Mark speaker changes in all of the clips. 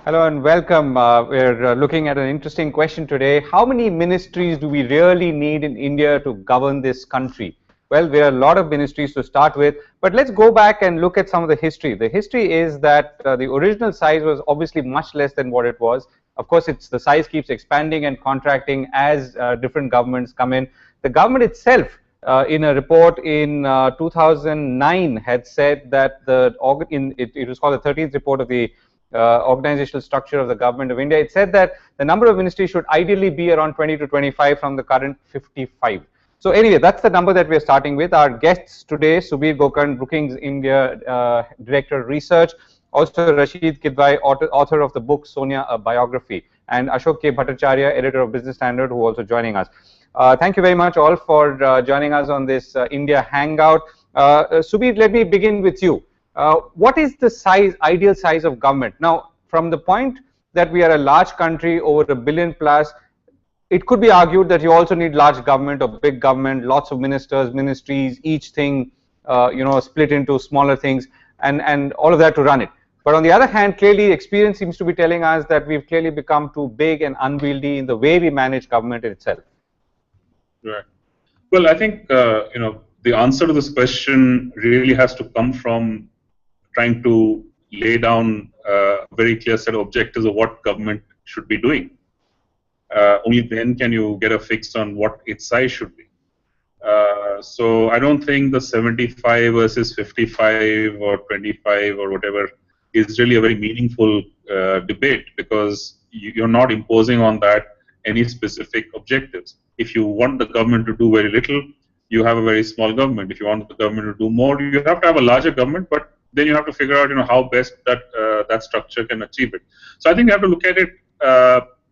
Speaker 1: Hello and welcome. We're looking at an interesting question today. How many ministries do we really need in India to govern this country? Well, there are a lot of ministries to start with, but let's go back and look at some of the history. The history is that the original size was obviously much less than what it was. Of course, the size keeps expanding and contracting as different governments come in. The government itself, in a report in 2009, had said that it was called the 13th report of the organizational structure of the government of India. It said that the number of ministries should ideally be around 20 to 25 from the current 55. So anyway, that's the number that we're starting with. Our guests today, Subir Gokarn, Brookings India Director of Research, also Rasheed Kidwai, author of the book Sonia, a Biography, and Ashok K. Bhattacharya, editor of Business Standard, who also joining us. Thank you very much all for joining us on this India Hangout. Subir, let me begin with you. What is the ideal size of government? Now, from the point that we are a large country, over 1 billion plus, it could be argued that you also need large government or big government, lots of ministers, ministries, each thing, split into smaller things, and all of that to run it. But on the other hand, clearly experience seems to be telling us that we've clearly become too big and unwieldy in the way we manage government itself.
Speaker 2: Right. Well, I think, the answer to this question really has to come from trying to lay down a very clear set of objectives of what government should be doing. Only then can you get a fix on what its size should be. So I don't think the 75 versus 55 or 25 or whatever is really a very meaningful debate, because you're not imposing on that any specific objectives. If you want the government to do very little, you have a very small government. If you want the government to do more, you have to have a larger government, but then you have to figure out, how best that structure can achieve it. So I think you have to look at it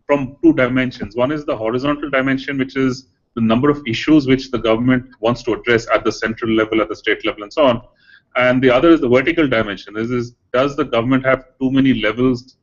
Speaker 2: from two dimensions. One is the horizontal dimension, which is the number of issues which the government wants to address at the central level, at the state level, and so on. And the other is the vertical dimension. Does the government have too many levels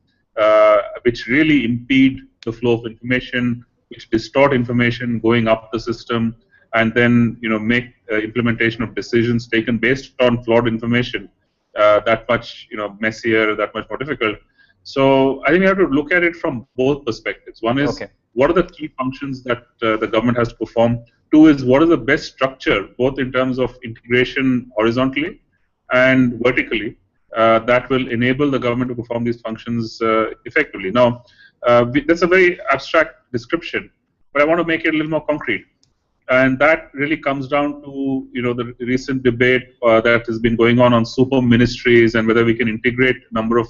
Speaker 2: which really impede the flow of information, which distort information going up the system, and then make implementation of decisions taken based on flawed information that much messier, that much more difficult. So I think we have to look at it from both perspectives. One is, what are the key functions that the government has to perform? Two is, what is the best structure, both in terms of integration horizontally and vertically, that will enable the government to perform these functions effectively. Now, that's a very abstract description, but I want to make it a little more concrete. And that really comes down to the recent debate that has been going on super ministries and whether we can integrate a number of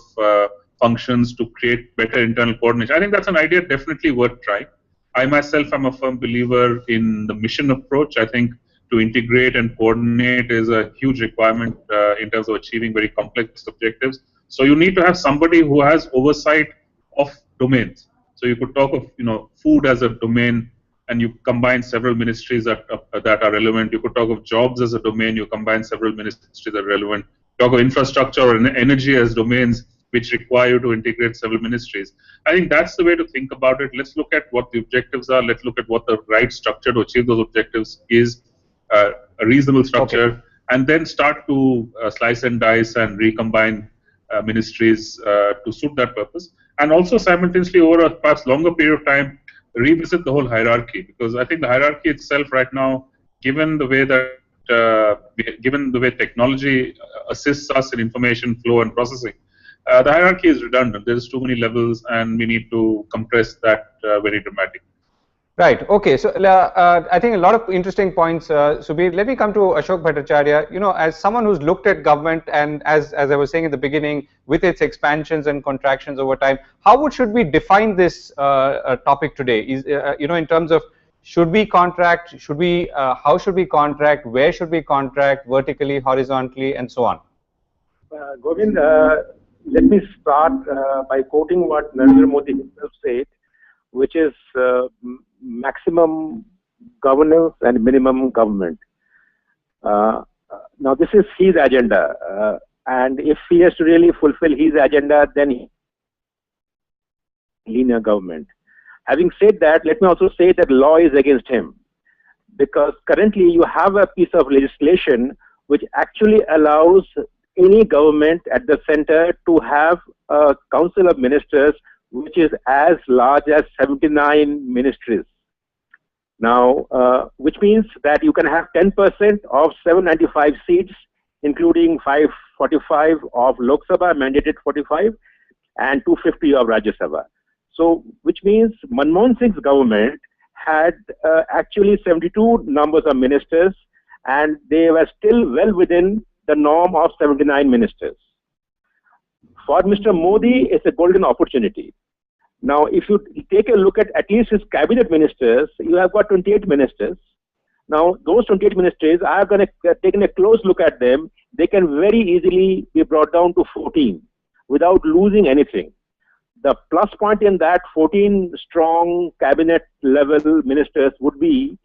Speaker 2: functions to create better internal coordination. I think that's an idea definitely worth trying. I myself am a firm believer in the mission approach. I think to integrate and coordinate is a huge requirement in terms of achieving very complex objectives. So you need to have somebody who has oversight of domains. So you could talk of food as a domain, and you combine several ministries that are relevant. You could talk of jobs as a domain, you combine several ministries that are relevant. Talk of infrastructure or energy as domains which require you to integrate several ministries. I think that's the way to think about it. Let's look at what the objectives are. Let's look at what the right structure to achieve those objectives is, a reasonable structure, and then start to slice and dice and recombine ministries to suit that purpose. And also simultaneously, over a perhaps longer period of time, revisit the whole hierarchy, because I think the hierarchy itself right now, given the way that given the way technology assists us in information flow and processing, the hierarchy is redundant. There's too many levels, and we need to compress that very dramatically.
Speaker 1: Right. Okay. So I think a lot of interesting points, Subir. Let me come to Ashok Bhattacharya. As someone who's looked at government, and as I was saying in the beginning, with its expansions and contractions over time, how should we define this topic today? Is in terms of, should we contract? Should we? How should we contract? Where should we contract? Vertically, horizontally, and so on.
Speaker 3: Govind, let me start by quoting what Narendra Modi himself said, which is maximum governance and minimum government. Now, this is his agenda, and if he has to really fulfill his agenda, then linear government. Having said that, let me also say that law is against him, because currently you have a piece of legislation which actually allows any government at the center to have a council of ministers which is as large as 79 ministries. Now, which means that you can have 10% of 795 seats, including 545 of Lok Sabha, mandated 45, and 250 of Rajya Sabha. So, which means Manmohan Singh's government had actually 72 numbers of ministers, and they were still well within the norm of 79 ministers. For Mr. Modi, it's a golden opportunity. Now, if you take a look at least his cabinet ministers, you have got 28 ministers. Now, those 28 ministers, I have taken a close look at them. They can very easily be brought down to 14 without losing anything. The plus point in that 14 strong cabinet level ministers would be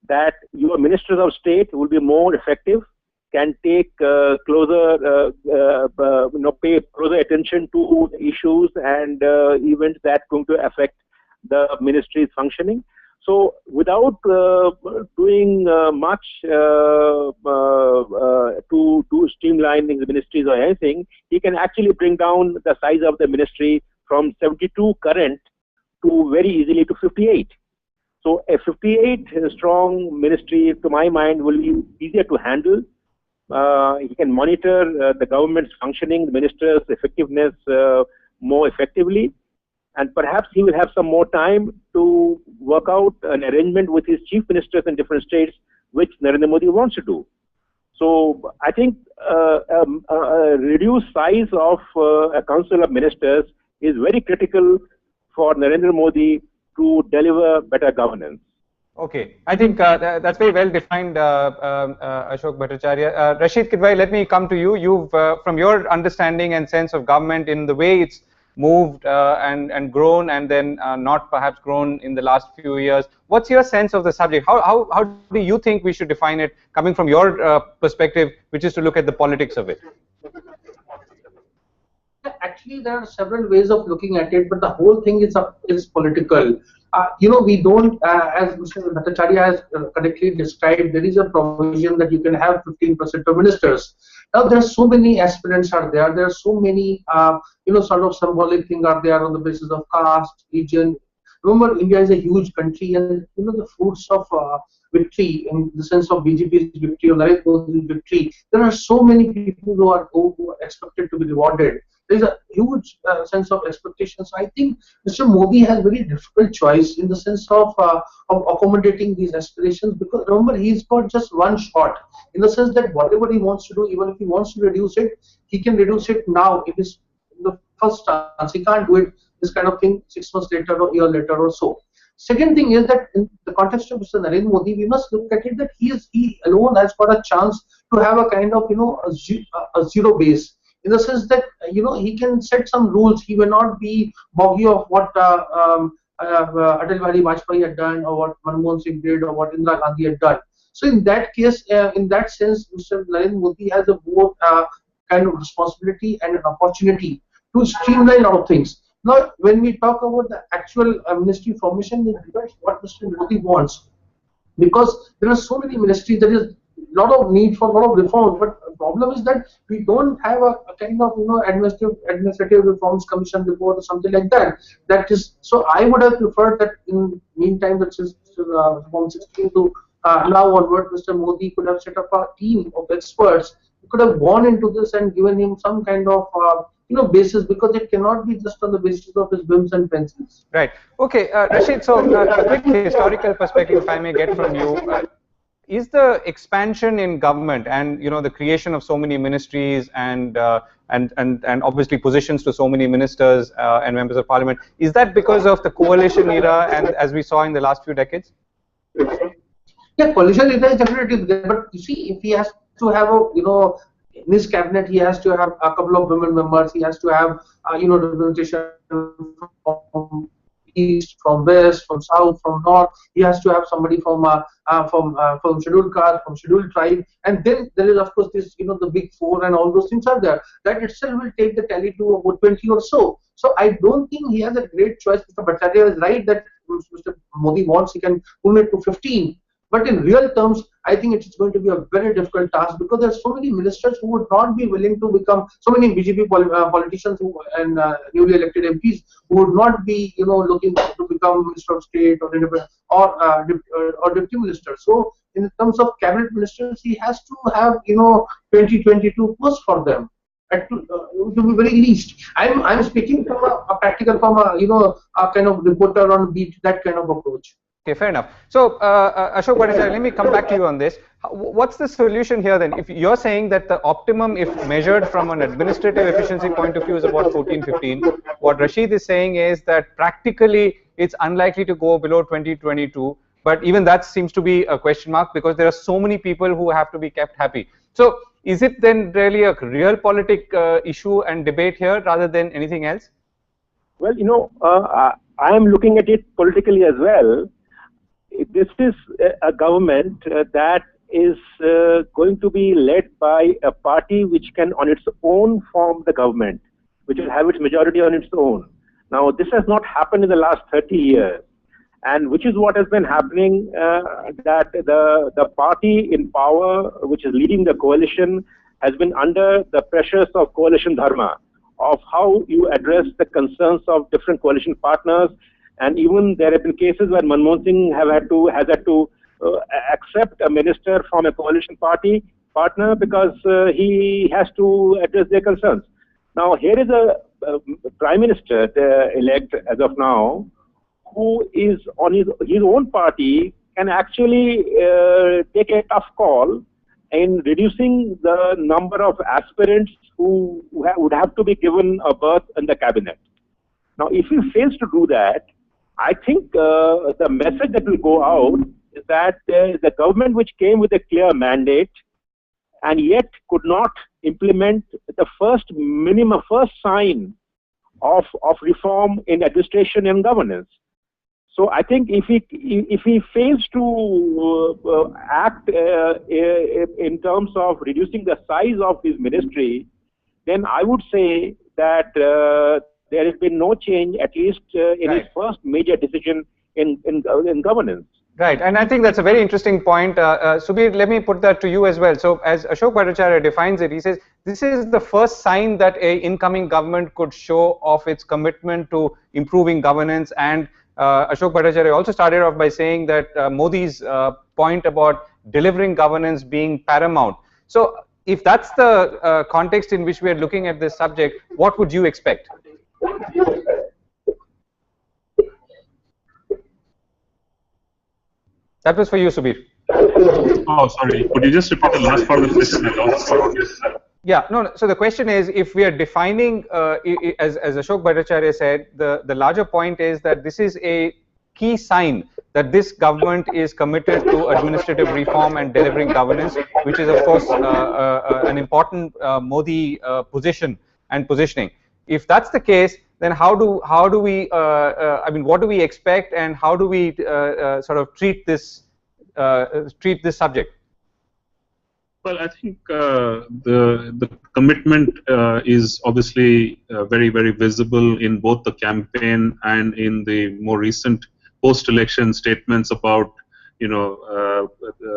Speaker 3: that your ministers of state will be more effective, can take pay closer attention to issues and events that are going to affect the ministry's functioning. So without doing much to streamlining the ministries or anything, he can actually bring down the size of the ministry from 72 current to very easily to 58. So a 58 strong ministry, to my mind, will be easier to handle. He can monitor the government's functioning, the minister's effectiveness more effectively, and perhaps he will have some more time to work out an arrangement with his chief ministers in different states, which Narendra Modi wants to do. So I think a reduced size of a council of ministers is very critical for Narendra Modi to deliver better governance.
Speaker 1: Okay, I think that's very well defined, Ashok Bhattacharya. Rasheed Kidwai, let me come to you. You've, from your understanding and sense of government in the way it's moved and grown, and then not perhaps grown in the last few years, what's your sense of the subject? How do you think we should define it, coming from your perspective, which is to look at the politics of it?
Speaker 4: Actually, there are several ways of looking at it, but the whole thing is political. We don't, as Mr. Bhattacharya has correctly described, there is a provision that you can have 15% of ministers. Now, there are so many aspirants are there. There are so many, sort of symbolic things are there on the basis of caste, region. Remember, India is a huge country, and the fruits of victory, in the sense of BJP's victory or Narendra Modi's victory, there are so many people who are expected to be rewarded. There is a huge sense of expectation. So I think Mr. Modi has very difficult choice in the sense of accommodating these aspirations, because remember, he's got just one shot, in the sense that whatever he wants to do, even if he wants to reduce it, he can reduce it now. It is the first chance. He can't do it this kind of thing 6 months later or a year later or so. Second thing is that in the context of Mr. Narendra Modi, we must look at it that he alone has got a chance to have a kind of a zero base, in the sense that he can set some rules. He will not be boggy of what Atal Bihari Vajpayee had done, or what Manmohan Singh did, or what Indira Gandhi had done. So in that case, in that sense, Mr. Narendra Modi has a more kind of responsibility and an opportunity to streamline a lot of things. Now, when we talk about the actual ministry formation, it depends what Mr. Modi wants, because there are so many ministries. There is a lot of need for a lot of reforms, but the problem is that we don't have a kind of administrative reforms commission report or something like that. That is, so I would have preferred that in meantime, that is from 16 to now onward, Mr. Modi could have set up a team of experts who could have gone into this and given him some kind of basis, because it cannot be just on the basis of his whims and fancies.
Speaker 1: Right. Okay, Rasheed. So a quick historical perspective, if I may get from you. Is the expansion in government and the creation of so many ministries and obviously positions to so many ministers and members of parliament, is that because of the coalition era, and as we saw in the last few decades?
Speaker 4: Yeah, coalition era is definitely there, but you see, if he has to have in his cabinet, he has to have a couple of women members. He has to have representation from east, from west, from south, from north. He has to have somebody from scheduled caste, from scheduled tribe, and then there is of course this the big four and all those things are there. That itself will take the tally to about 20 or so. So I don't think he has a great choice. Mr. Bhattacharya is right that Mr. Modi wants, he can pull it to 15. But in real terms, I think it's going to be a very difficult task, because there are so many ministers who would not be willing to become, so many BJP politicians who, and newly elected MPs who would not be, looking to become Minister of State or or Deputy Minister. So in terms of cabinet ministers, he has to have 2022 posts for them. To be very least, I'm speaking from a practical, from a kind of reporter on beat, that kind of approach.
Speaker 1: Okay, fair enough. So, Ashok Bhattacharya, let me come back to you on this. What's the solution here then? If you're saying that the optimum, if measured from an administrative efficiency point of view, is about 14, 15, what Rasheed is saying is that practically it's unlikely to go below 2022. But even that seems to be a question mark, because there are so many people who have to be kept happy. So, is it then really a real politic issue and debate here rather than anything else?
Speaker 3: Well, I am looking at it politically as well. This is a government that is going to be led by a party which can on its own form the government, which will have its majority on its own. Now, this has not happened in the last 30 years, and which is what has been happening, that the party in power, which is leading the coalition, has been under the pressures of coalition dharma, of how you address the concerns of different coalition partners. And even there have been cases where Manmohan Singh has had to accept a minister from a coalition partner because he has to address their concerns. Now, here is a prime minister elect as of now, who is on his own party, can actually take a tough call in reducing the number of aspirants who would have to be given a berth in the cabinet. Now, if he fails to do that, I think the message that will go out is that the government which came with a clear mandate and yet could not implement the first sign of reform in administration and governance. So I think if he fails to act in terms of reducing the size of his ministry, then I would say that there has been no change, at least in his first major decision in governance.
Speaker 1: Right, and I think that's a very interesting point. Subir, let me put that to you as well. So as Ashok Bhattacharya defines it, he says, this is the first sign that a incoming government could show of its commitment to improving governance. And Ashok Bhattacharya also started off by saying that Modi's point about delivering governance being paramount. So if that's the context in which we are looking at this subject, what would you expect? That was for you, Subir.
Speaker 2: Oh, sorry. Could you just repeat the last part of the question?
Speaker 1: Yeah, no. So the question is, if we are defining, as Ashok Bhattacharya said, the larger point is that this is a key sign that this government is committed to administrative reform and delivering governance, which is of course an important Modi position and positioning. If that's the case, then how do we? I mean, what do we expect, and how do we sort of treat this subject?
Speaker 2: Well, I think the commitment is obviously very, very visible in both the campaign and in the more recent post-election statements about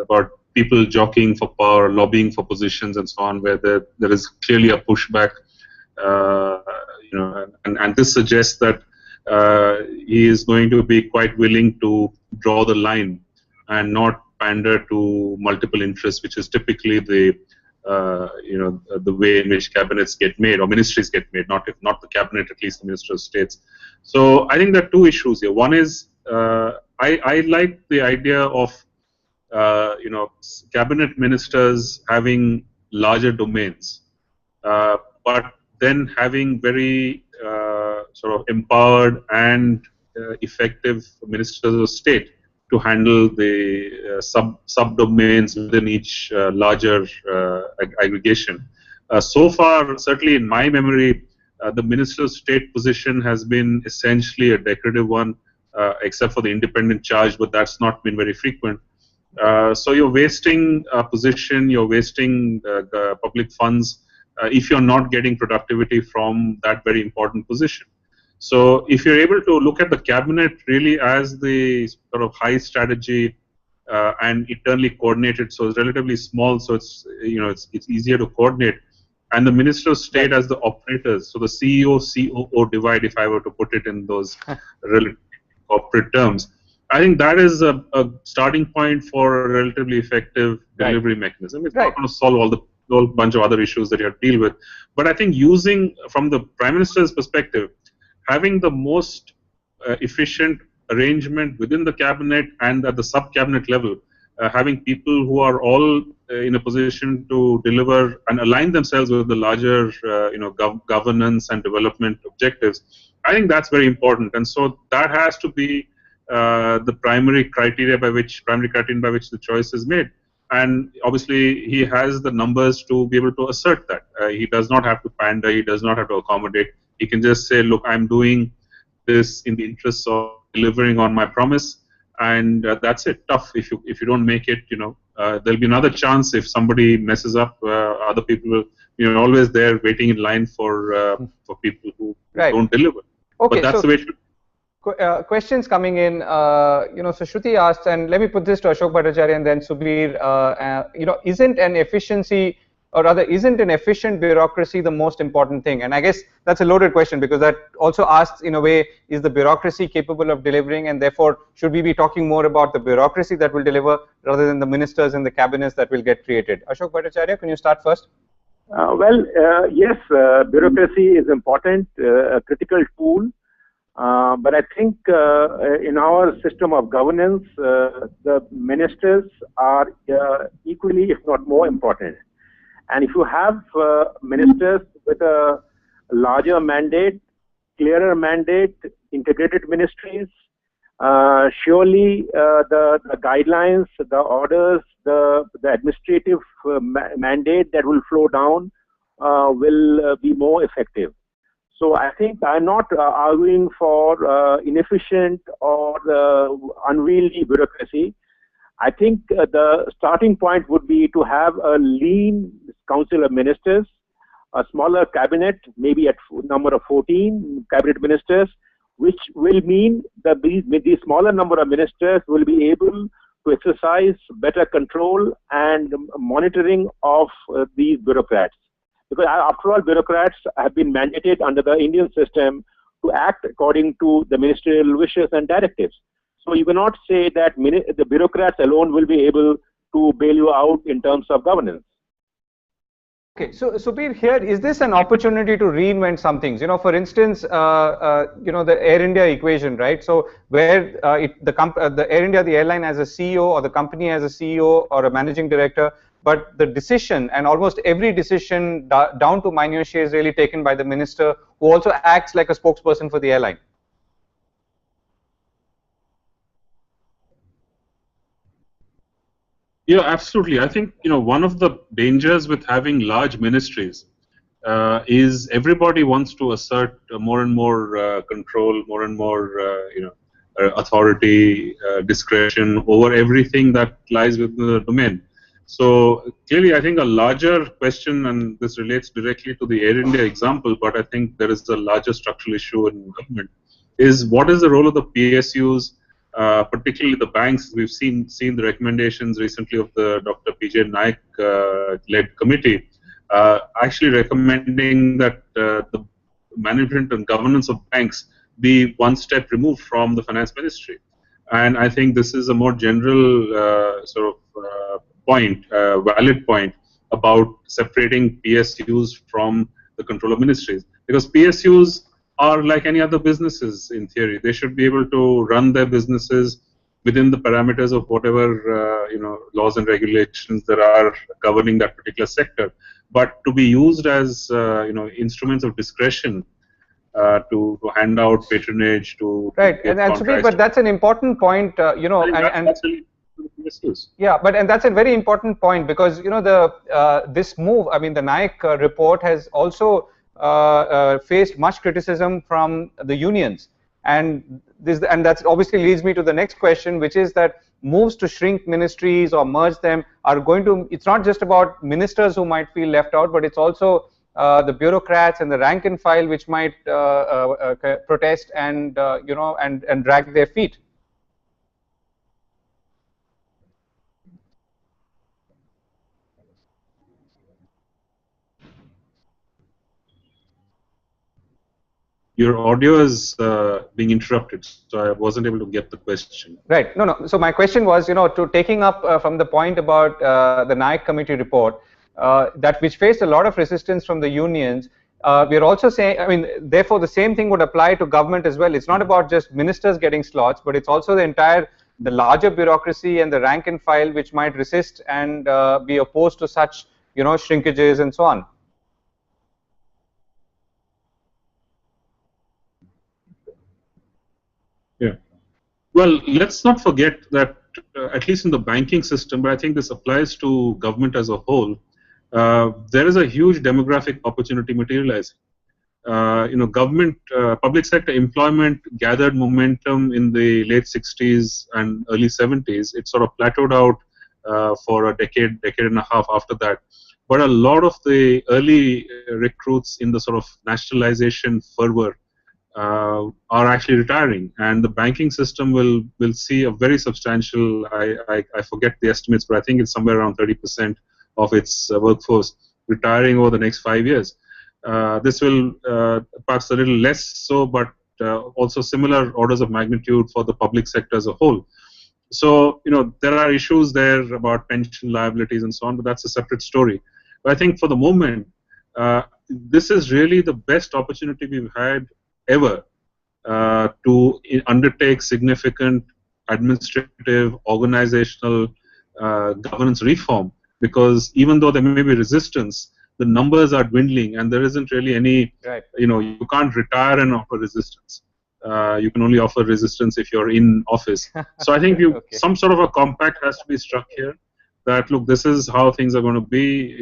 Speaker 2: about people jockeying for power, lobbying for positions, and so on, where there is clearly a pushback. And this suggests that he is going to be quite willing to draw the line and not pander to multiple interests, which is typically the way in which cabinets get made or ministries get made. Not the cabinet, at least the Minister of States. So I think there are two issues here. One is I like the idea of cabinet ministers having larger domains, but then having very sort of empowered and effective ministers of state to handle the subdomains within each larger aggregation. So far, certainly in my memory, the Minister of State position has been essentially a decorative one, except for the independent charge, but that's not been very frequent. So you're wasting a position, you're wasting public funds if you're not getting productivity from that very important position. So if you're able to look at the cabinet really as the sort of high strategy and internally coordinated. So it's relatively small, so it's it's easier to coordinate. And the Minister of State as the operators, so the CEO COO divide, if I were to put it in those relative corporate terms. I think that is a starting point for a relatively effective delivery mechanism. It's not going to solve all the whole bunch of other issues that you have to deal with. But I think using, from the Prime Minister's perspective, having the most efficient arrangement within the cabinet and at the sub-cabinet level, having people who are all in a position to deliver and align themselves with the larger, governance and development objectives. I think that's very important, and so that has to be the primary criterion by which the choice is made. And obviously, he has the numbers to be able to assert that. He does not have to pander. He does not have to accommodate. He can just say, "Look, I'm doing this in the interests of delivering on my promise." And that's it. Tough. If you don't make it, there'll be another chance. If somebody messes up, other people will. You're always there, waiting in line for people who don't deliver.
Speaker 1: Okay,
Speaker 2: but that's
Speaker 1: so
Speaker 2: the way it should.
Speaker 1: Questions coming in. So Shruti asked, and let me put this to Ashok Bhattacharya and then Subir. Isn't an efficiency, or rather, isn't an efficient bureaucracy the most important thing? And I guess that's a loaded question, because that also asks, in a way, is the bureaucracy capable of delivering, and therefore should we be talking more about the bureaucracy that will deliver rather than the ministers and the cabinets that will get created? Ashok Bhattacharya, can you start first?
Speaker 3: Yes, bureaucracy is important, a critical tool. But I think in our system of governance, the ministers are equally, if not more important. And if you have ministers with a larger mandate, clearer mandate, integrated ministries, surely the guidelines, the orders, the administrative mandate that will flow down will be more effective. So I think I'm not arguing for inefficient or unwieldy bureaucracy. I think the starting point would be to have a lean council of ministers, a smaller cabinet, maybe at number of 14 cabinet ministers, which will mean that with the smaller number of ministers will be able to exercise better control and monitoring of these bureaucrats. Because after all, bureaucrats have been mandated under the Indian system to act according to the ministerial wishes and directives. So you cannot say that the bureaucrats alone will be able to bail you out in terms of governance.
Speaker 1: Okay, so Subir, here, is this an opportunity to reinvent some things? For instance, the Air India equation, right? So where the Air India, the airline, has a CEO, or the company has a CEO or a managing director, but the decision, and almost every decision down to minutiae, is really taken by the minister, who also acts like a spokesperson for the airline.
Speaker 2: Yeah, absolutely. I think one of the dangers with having large ministries is everybody wants to assert more and more control, more and more authority, discretion over everything that lies within the domain. So clearly, I think a larger question, and this relates directly to the Air India example, but I think there is a larger structural issue in government, is what is the role of the PSUs, particularly the banks. We've seen the recommendations recently of the Dr. P.J. Naik-led committee, actually recommending that the management and governance of banks be one step removed from the finance ministry. And I think this is a more general valid point about separating PSUs from the control of ministries, because PSUs are like any other businesses in theory. They should be able to run their businesses within the parameters of whatever laws and regulations there are governing that particular sector. But to be used as instruments of discretion to hand out patronage, to
Speaker 1: Subir, but that's an important point. Yeah, and that's a very important point, because this move, I mean, the Naik report has also faced much criticism from the unions, and that obviously leads me to the next question, which is that moves to shrink ministries or merge them are going to. It's not just about ministers who might feel left out, but it's also the bureaucrats and the rank and file which might protest and and drag their feet.
Speaker 2: Your audio is being interrupted, so I wasn't able to get the question.
Speaker 1: Right. No. So my question was, to taking up from the point about the Naik committee report, that which faced a lot of resistance from the unions. We are also saying, therefore the same thing would apply to government as well. It's not about just ministers getting slots, but it's also the larger bureaucracy and the rank and file which might resist and be opposed to such, shrinkages and so on.
Speaker 2: Yeah. Well, let's not forget that at least in the banking system, but I think this applies to government as a whole, there is a huge demographic opportunity materializing. Government, public sector employment gathered momentum in the late 60s and early 70s. It sort of plateaued out for a decade and a half after that. But a lot of the early recruits in the sort of nationalization fervor are actually retiring, and the banking system will see a very substantial, I forget the estimates, but I think it's somewhere around 30% of its workforce retiring over the next 5 years. This will perhaps a little less so, but also similar orders of magnitude for the public sector as a whole. So, there are issues there about pension liabilities and so on, but that's a separate story. But I think for the moment, this is really the best opportunity we've had ever to undertake significant administrative, organizational governance reform, because even though there may be resistance, the numbers are dwindling and there isn't really any,
Speaker 1: right.
Speaker 2: You can't retire and offer resistance. You can only offer resistance if you're in office. So I think okay. Some sort of a compact has to be struck here that, look, this is how things are going to be.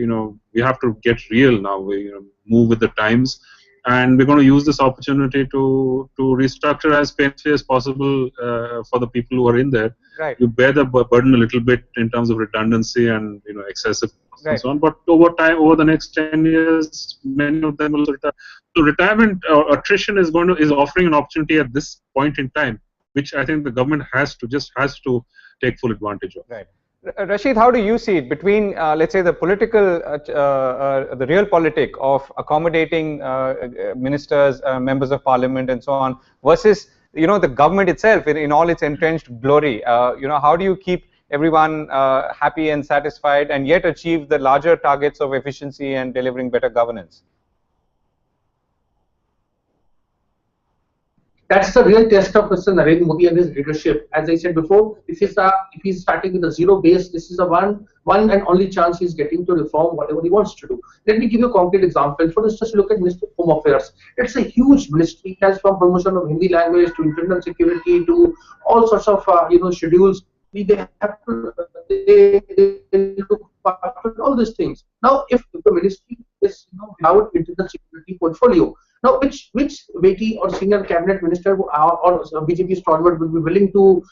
Speaker 2: We have to get real now. We move with the times. And we're going to use this opportunity to restructure as painfully as possible for the people who are in there.
Speaker 1: Right.
Speaker 2: You bear the burden a little bit in terms of redundancy and excessive costs
Speaker 1: right.
Speaker 2: and so on. But over time, over the next 10 years, many of them will retire. So retirement attrition is offering an opportunity at this point in time, which I think the government has to take full advantage of.
Speaker 1: Right. Rasheed, how do you see it between, let's say, the political, the real politic of accommodating ministers, members of parliament, and so on, versus the government itself in all its entrenched glory? How do you keep everyone happy and satisfied, and yet achieve the larger targets of efficiency and delivering better governance?
Speaker 4: That's the real test of Mr. Narendra Modi and his leadership. As I said before, if he's starting with a zero base, this is the one and only chance he's getting to reform whatever he wants to do. Let me give you a concrete example. For instance, look at Ministry of Home Affairs. It's a huge ministry. It has from promotion of Hindi language to internal security to all sorts of schedules. They have to look after all these things. Now, if the ministry is without internal security portfolio, now, which weighty or senior cabinet minister or BJP stalwart will be willing to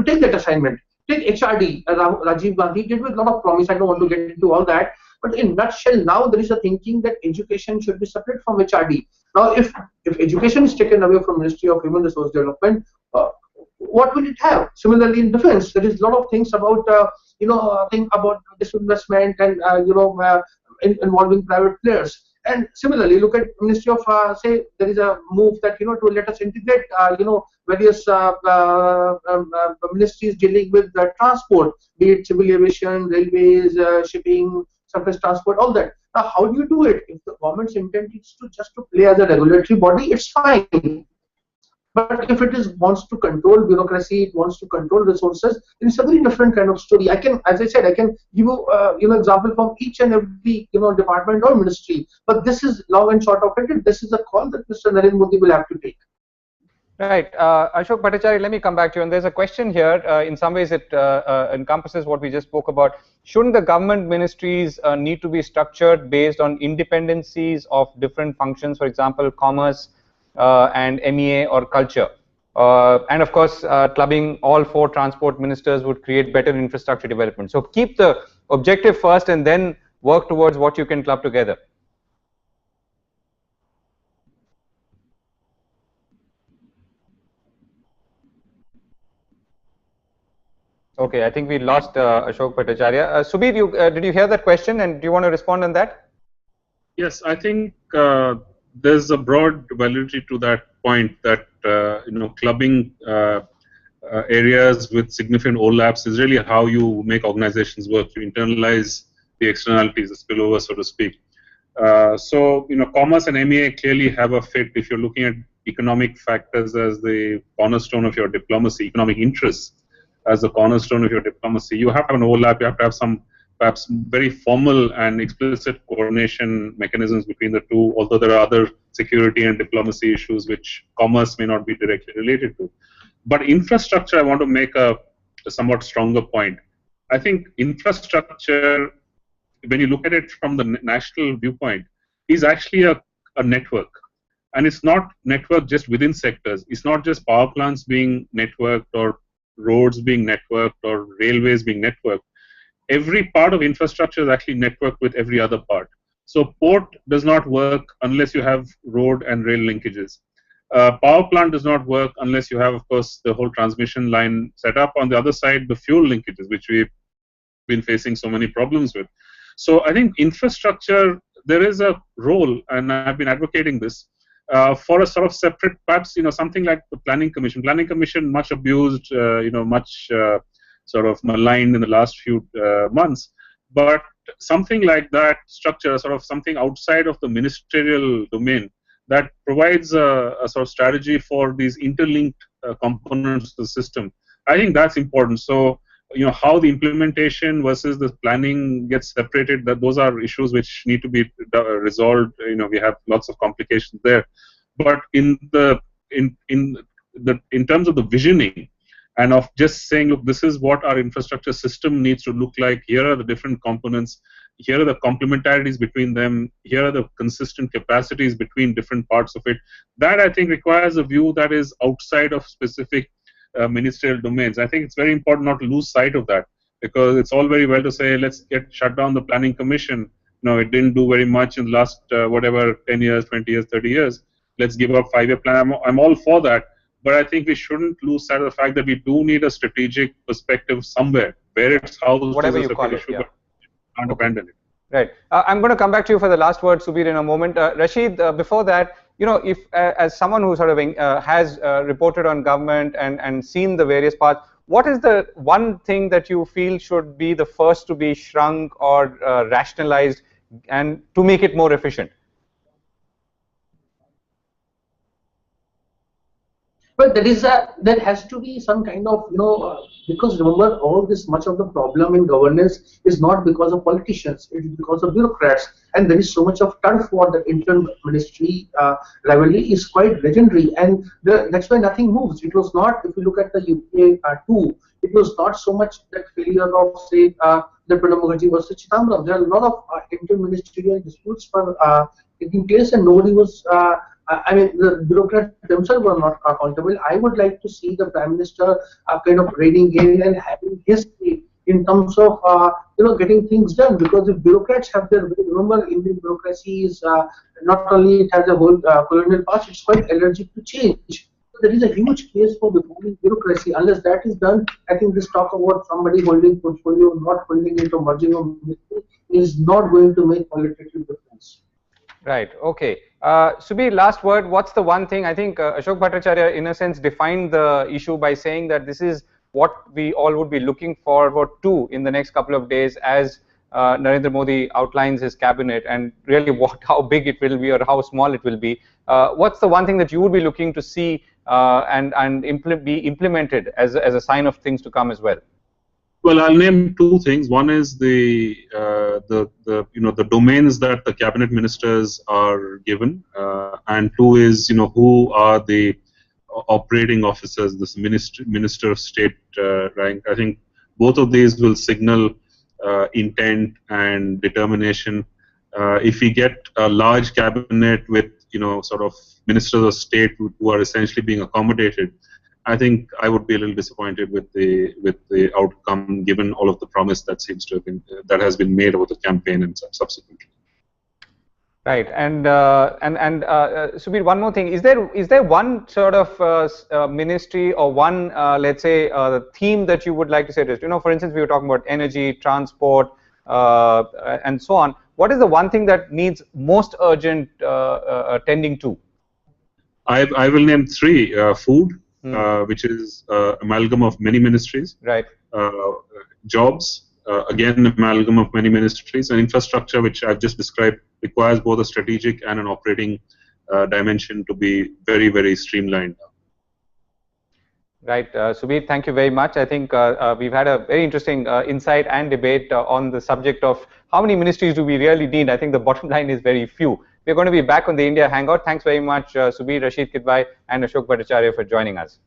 Speaker 4: take that assignment? Take HRD, Rajiv Gandhi did with a lot of promise. I don't want to get into all that, but in nutshell, now there is a thinking that education should be separate from HRD. Now, if education is taken away from Ministry of Human Resource Development, what will it have? Similarly, in defense, there is a lot of things about about disinvestment and involving private players. And similarly, look at Ministry of, say, there is a move that, to let us integrate, various ministries dealing with transport, be it civil aviation, railways, shipping, surface transport, all that. Now, how do you do it? If the government's intent is just to play as a regulatory body, it's fine. But if it wants to control bureaucracy, it wants to control resources, it's a very different kind of story. I can, as I said, I can give you, example from each and every, department or ministry. But this is long and short of it. This is a call that Mr. Narendra Modi will have to take.
Speaker 1: Right. Ashok Bhattacharya, let me come back to you. And there's a question here. In some ways, it encompasses what we just spoke about. Shouldn't the government ministries need to be structured based on independencies of different functions, for example, commerce, and MEA or culture, and of course clubbing all 4 transport ministers would create better infrastructure development. So keep the objective first and then work towards what you can club together. Okay, I think we lost Ashok Bhattacharya. Subir, did you hear that question, and do you want to respond on that?
Speaker 2: Yes, I think there's a broad validity to that point that clubbing areas with significant overlaps is really how you make organizations work. You internalize the externalities, the spillover, so to speak. So commerce and MEA clearly have a fit if you're looking at economic factors as the cornerstone of your diplomacy, economic interests as the cornerstone of your diplomacy. You have to have an overlap. You have to have some perhaps very formal and explicit coordination mechanisms between the two, although there are other security and diplomacy issues which commerce may not be directly related to. But infrastructure, I want to make a somewhat stronger point. I think infrastructure, when you look at it from the national viewpoint, is actually a network. And it's not network just within sectors. It's not just power plants being networked or roads being networked or railways being networked. Every part of infrastructure is actually networked with every other part. So port does not work unless you have road and rail linkages. Power plant does not work unless you have, of course, the whole transmission line set up. On the other side, the fuel linkages, which we've been facing so many problems with. So I think infrastructure, there is a role, and I've been advocating this, for a sort of separate, perhaps, something like the Planning Commission. Planning Commission, much abused, much sort of maligned in the last few months. But something like that structure, sort of something outside of the ministerial domain, that provides a sort of strategy for these interlinked components of the system. I think that's important. So, how the implementation versus the planning gets separated, those are issues which need to be resolved. We have lots of complications there. But in terms of the visioning and of just saying, look, this is what our infrastructure system needs to look like. Here are the different components. Here are the complementarities between them. Here are the consistent capacities between different parts of it. That, I think, requires a view that is outside of specific ministerial domains. I think it's very important not to lose sight of that, because it's all very well to say, let's shut down the Planning Commission. No, it didn't do very much in the last, 10 years, 20 years, 30 years. Let's give up 5-year plan. I'm all for that. But I think we shouldn't lose sight of the fact that we do need a strategic perspective somewhere, where it's housed,
Speaker 1: whatever you call it, yeah.
Speaker 2: Can't abandon it.
Speaker 1: Right. I'm going to come back to you for the last word, Subir, in a moment. Rasheed, before that, if as someone who sort of has reported on government and seen the various parts, what is the one thing that you feel should be the first to be shrunk or rationalized and to make it more efficient?
Speaker 4: But there has to be some kind of, because remember, all this much of the problem in governance is not because of politicians, it is because of bureaucrats, and there is so much of turf war. The inter-ministry rivalry is quite legendary, and that's why nothing moves. It was not, if you look at the UK too, it was not so much that failure of, say, the Pranab Mukherjee versus Chidambaram. There are a lot of inter-ministerial disputes taking place, and nobody was. The bureaucrats themselves were not accountable. I would like to see the Prime Minister kind of reining in and having his say in terms of getting things done. Because if bureaucrats have their way, remember, Indian bureaucracy is not only it has a whole colonial past, it's quite allergic to change. So there is a huge case for reforming bureaucracy. Unless that is done, I think this talk about somebody holding portfolio, not holding it, or merging of ministry is not going to make political difference.
Speaker 1: Right. Okay. Subir, last word. What's the one thing? I think Ashok Bhattacharya, in a sense, defined the issue by saying that this is what we all would be looking forward to in the next couple of days as Narendra Modi outlines his cabinet, and really how big it will be or how small it will be. What's the one thing that you would be looking to see and be implemented as a sign of things to come as well?
Speaker 2: Well, I'll name two things. One is the domains that the cabinet ministers are given, and two is who are the operating officers, this minister of state rank. I think both of these will signal intent and determination. If we get a large cabinet with sort of ministers of state who are essentially being accommodated, I think I would be a little disappointed with the outcome, given all of the promise that seems to have been has been made over the campaign and subsequently.
Speaker 1: Right, and Subir, one more thing: is there one sort of ministry or one let's say theme that you would like to say? For instance, we were talking about energy, transport, and so on. What is the one thing that needs most urgent tending to?
Speaker 2: I will name three. Food, which is amalgam of many ministries.
Speaker 1: Right.
Speaker 2: Jobs, again amalgam of many ministries, and infrastructure, which I've just described, requires both a strategic and an operating dimension to be very, very streamlined.
Speaker 1: Right, Subir, thank you very much. I think we've had a very interesting insight and debate on the subject of how many ministries do we really need. I think the bottom line is very few. We're going to be back on the India Hangout. Thanks very much, Subir, Rasheed, Kidwai, and Ashok Bhattacharya for joining us.